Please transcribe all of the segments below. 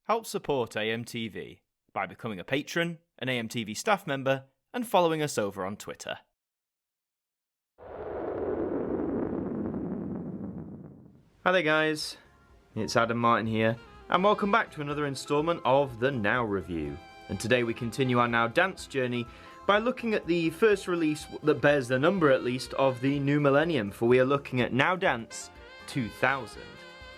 Help support AMTV by becoming a patron, an AMTV staff member, and following us over on Twitter. Hi there guys, it's Adam Martin here, and welcome back to another instalment of the Now Review. And today we continue our Now Dance journey by looking at the first release that bears the number at least of the new millennium, for we are looking at Now Dance 2000.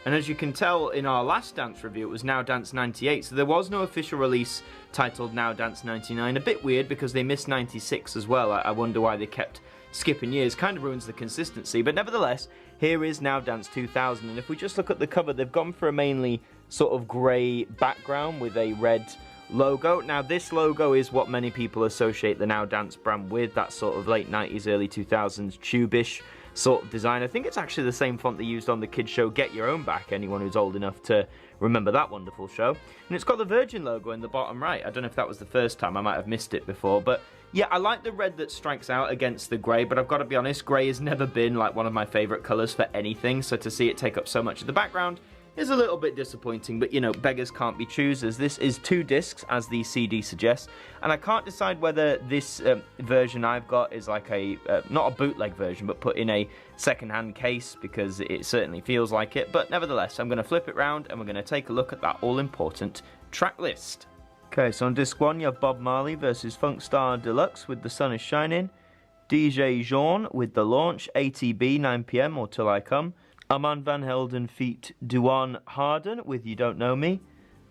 And as you can tell in our last dance review, it was Now Dance 98, so there was no official release titled Now Dance 99. A bit weird because they missed 96 as well. I wonder why they kept skipping years. Kind of ruins the consistency, but nevertheless, here is Now Dance 2000. And if we just look at the cover, they've gone for a mainly sort of grey background with a red logo. Now this logo is what many people associate the Now Dance brand with, that sort of late 90s, early 2000s tube-ish sort of design. I think it's actually the same font they used on the kids show Get Your Own Back, anyone who's old enough to remember that wonderful show. And it's got the Virgin logo in the bottom right. I don't know if that was the first time, I might have missed it before, but yeah, I like the red that strikes out against the grey, but I've got to be honest, grey has never been like one of my favourite colours for anything, so to see it take up so much of the background is a little bit disappointing, but you know, beggars can't be choosers. This is 2 discs, as the CD suggests, and I can't decide whether this version I've got is like a, not a bootleg version, but put in a second-hand case, because it certainly feels like it, but nevertheless, I'm going to flip it round, and we're going to take a look at that all-important track list. Okay, so on disc 1, you have Bob Marley versus Funkstar Deluxe with The Sun Is Shining, DJ Jean with The Launch, ATB 9pm or Till I Come, Armand Van Helden feat. Duane Harden with You Don't Know Me,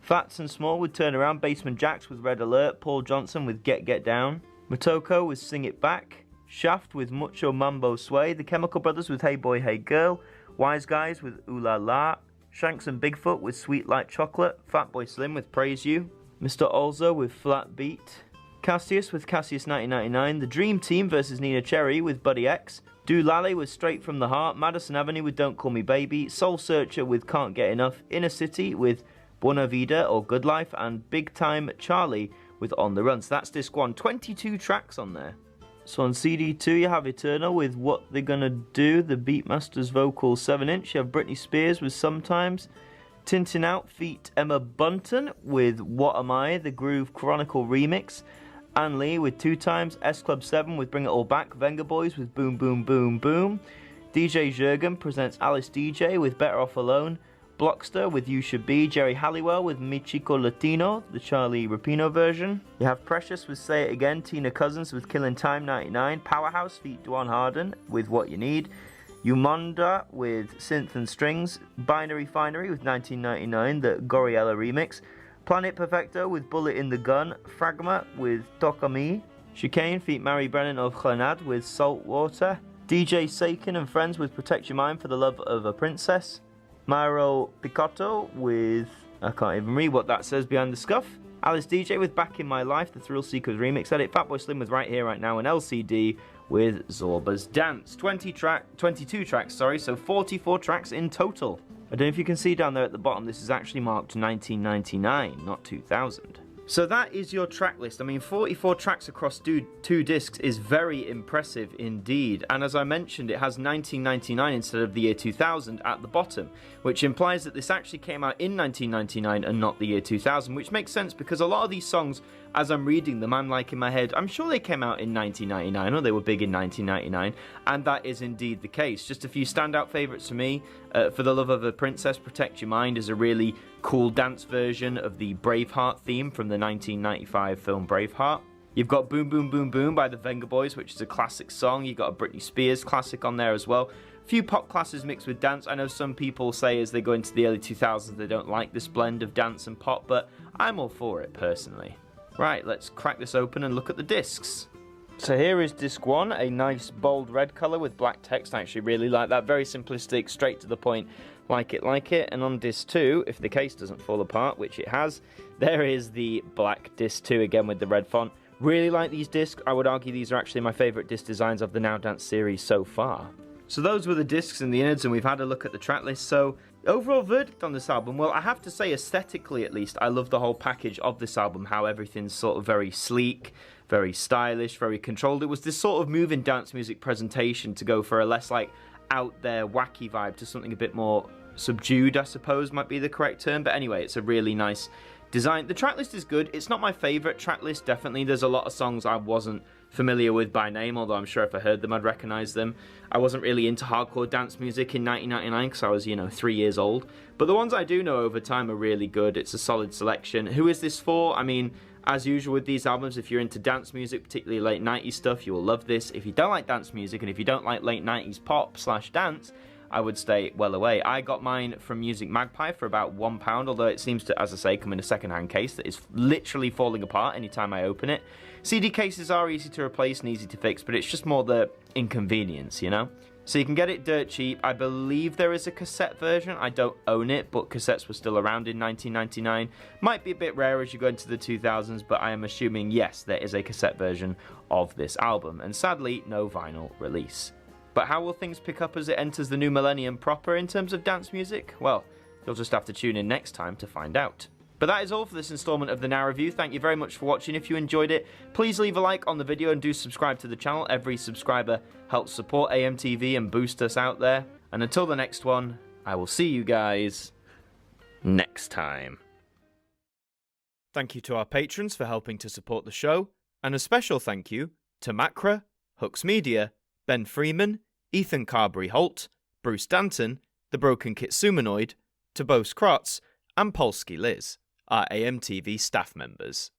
Fats and Small with Turn Around, Basement Jaxx with Red Alert, Paul Johnson with Get Down, Motoko with Sing It Back, Shaft with Mucho Mambo Sway, The Chemical Brothers with Hey Boy Hey Girl, Wise Guys with Ooh La La, Shanks and Bigfoot with Sweet Like Chocolate, Fatboy Slim with Praise You, Mr. Olzo with Flat Beat, Cassius with Cassius 1999, The Dream Team versus Nina Cherry with Buddy X, Doolally with Straight From The Heart, Madison Avenue with Don't Call Me Baby, Soul Searcher with Can't Get Enough, Inner City with Buena Vida or Good Life, and Big Time Charlie with On The Run. So that's disc 1, 22 tracks on there. So on CD 2 you have Eternal with What They're Gonna Do, the Beatmasters vocal 7-inch, you have Britney Spears with Sometimes, Tintin Out feat. Emma Bunton with What Am I, the Groove Chronicle remix, Ann Lee with 2 Times, S Club 7 with Bring It All Back, Venga Boys with Boom Boom Boom Boom, DJ Gerkuman presents Alice DJ with Better Off Alone, Blockster with You Should Be, Jerry Halliwell with Mi Chico Latino, the Charlie Rapino version. You have Precious with Say It Again, Tina Cousins with Killing Time 99, Powerhouse feat. Duane Harden with What You Need, Umanda with Synth and Strings, Binary Finery with 1999, the Goriella remix, Planet Perfecto with Bullet in the Gun, Fragma with Toca Me, Chicane feat. Mary Brennan of Glenad with Salt Water, DJ Sakin and Friends with Protect Your Mind for the Love of a Princess, Myro Picotto with, I can't even read what that says behind the scuff, Alice DJ with Back in My Life, the Thrill Seekers remix edit, Fatboy Slim with Right Here Right Now, and LCD with Zorba's Dance. 22 tracks, so 44 tracks in total. I don't know if you can see down there at the bottom, this is actually marked 1999, not 2000. So that is your track list. I mean, 44 tracks across 2 discs is very impressive indeed. And as I mentioned, it has 1999 instead of the year 2000 at the bottom, which implies that this actually came out in 1999 and not the year 2000, which makes sense because a lot of these songs, as I'm reading them, I'm like in my head, I'm sure they came out in 1999 or they were big in 1999, and that is indeed the case. Just a few standout favourites for me. For the Love of a Princess, Protect Your Mind is a really cool dance version of the Braveheart theme from the 1995 film Braveheart. You've got Boom Boom Boom Boom by the Venga Boys, which is a classic song. You've got a Britney Spears classic on there as well. A few pop classes mixed with dance. I know some people say as they go into the early 2000s they don't like this blend of dance and pop, but I'm all for it personally. Right, let's crack this open and look at the discs. So here is disc 1, a nice bold red colour with black text. I actually really like that. Very simplistic, straight to the point, like it. And on disc 2, if the case doesn't fall apart, which it has, there is the black disc 2 again with the red font. Really like these discs. I would argue these are actually my favourite disc designs of the Now Dance series so far. So those were the discs and the innards, and we've had a look at the track list. So overall verdict on this album, well, I have to say aesthetically at least, I love the whole package of this album, how everything's sort of very sleek, very stylish, very controlled. It was this sort of moving dance music presentation to go for a less like out there wacky vibe to something a bit more subdued, I suppose might be the correct term. But anyway, it's a really nice design. The tracklist is good. It's not my favourite tracklist, definitely. There's a lot of songs I wasn't familiar with by name, although I'm sure if I heard them, I'd recognise them. I wasn't really into hardcore dance music in 1999 because I was, 3 years old. But the ones I do know over time are really good. It's a solid selection. Who is this for? I mean, as usual with these albums, if you're into dance music, particularly late 90s stuff, you will love this. If you don't like dance music, and if you don't like late 90s pop/dance, I would stay well away. I got mine from Music Magpie for about £1, although it seems to, as I say, come in a second-hand case that is literally falling apart anytime I open it. CD cases are easy to replace and easy to fix, but it's just more the inconvenience, So you can get it dirt cheap. I believe there is a cassette version. I don't own it, but cassettes were still around in 1999. Might be a bit rare as you go into the 2000s, but I am assuming, yes, there is a cassette version of this album. And sadly, no vinyl release. But how will things pick up as it enters the new millennium proper in terms of dance music? Well, you'll just have to tune in next time to find out. But that is all for this installment of the Now Review. Thank you very much for watching. If you enjoyed it, please leave a like on the video and do subscribe to the channel. Every subscriber helps support AMTV and boost us out there. And until the next one, I will see you guys next time. Thank you to our patrons for helping to support the show. And a special thank you to Macra, Hooks Media, Ben Freeman, Ethan Carberry-Holt, Bruce Danton, The Broken Kitsumanoid, to Bose Krotz, and Polsky Liz, our AMTV staff members.